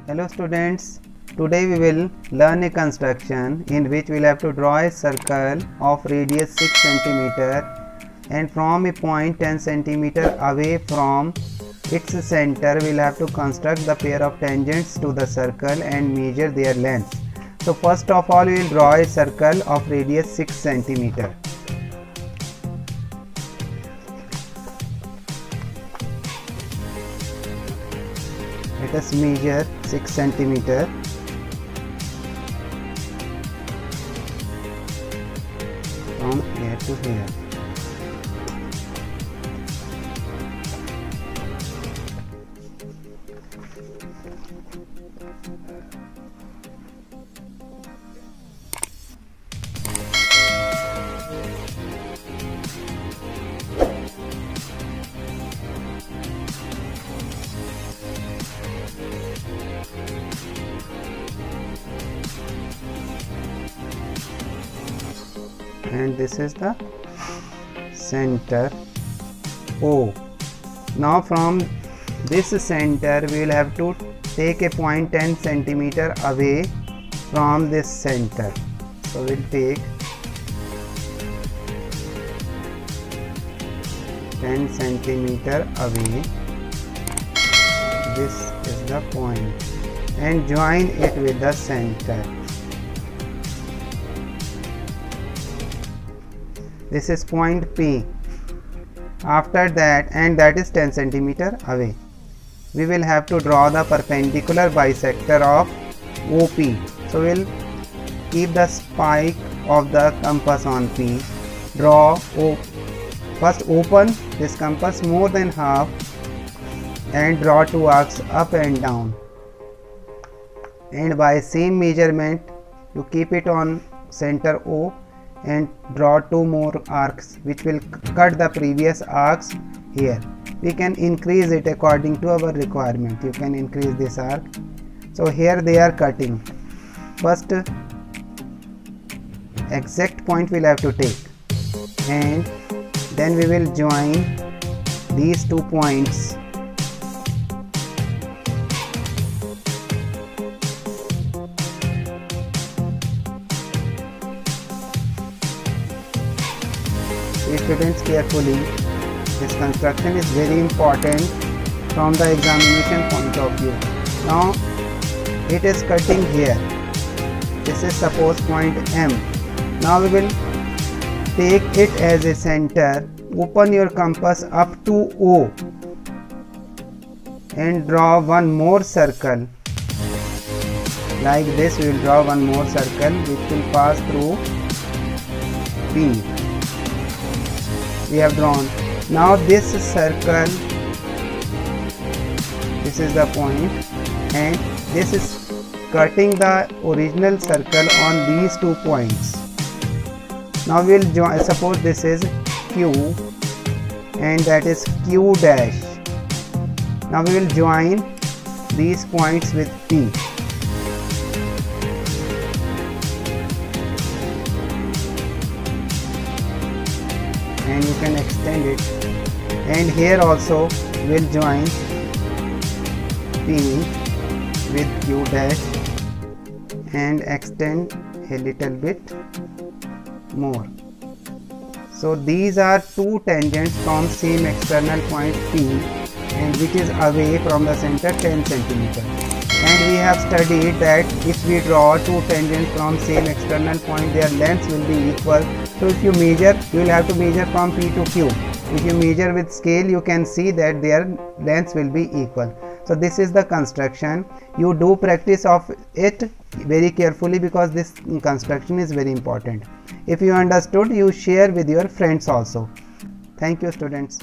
Hello students, today we will learn a construction in which we will have to draw a circle of radius 6 cm and from a point 10 cm away from its center we will have to construct the pair of tangents to the circle and measure their lengths. So first of all we will draw a circle of radius 6 cm. Let us measure 6 cm. From here to here. And this is the center O. Now from this center we will have to take a point 10 cm away from this center. So we will take 10 cm away. This is the point and join it with the center. This is point P. After that, and that is 10 cm away, we will have to draw the perpendicular bisector of OP. So we will keep the spike of the compass on P. Draw O. First open this compass more than half and draw two arcs up and down. And by same measurement, you keep it on center O and draw two more arcs which will cut the previous arcs here. We can increase it according to our requirement. You can increase this arc. So here they are cutting. First exact point we'll have to take and then we will join these 2 points. Students, carefully, this construction is very important from the examination point of view. Now it is cutting here. This is suppose point M. Now we will take it as a center. Open your compass up to O and draw one more circle. Like this we will draw one more circle which will pass through P. We have drawn. Now this circle, this is the point and this is cutting the original circle on these 2 points. Now we will join, suppose this is Q and that is Q dash. Now we will join these points with P. And you can extend it, and here also we'll join P with Q dash and extend a little bit more. So these are two tangents from same external point P and which is away from the center 10 cm. And we have studied that if we draw two tangents from same external point, their lengths will be equal. So if you measure, you will have to measure from P to Q. If you measure with scale, you can see that their lengths will be equal. So this is the construction. You do practice of it very carefully because this construction is very important. If you understood, you share with your friends also. Thank you, students.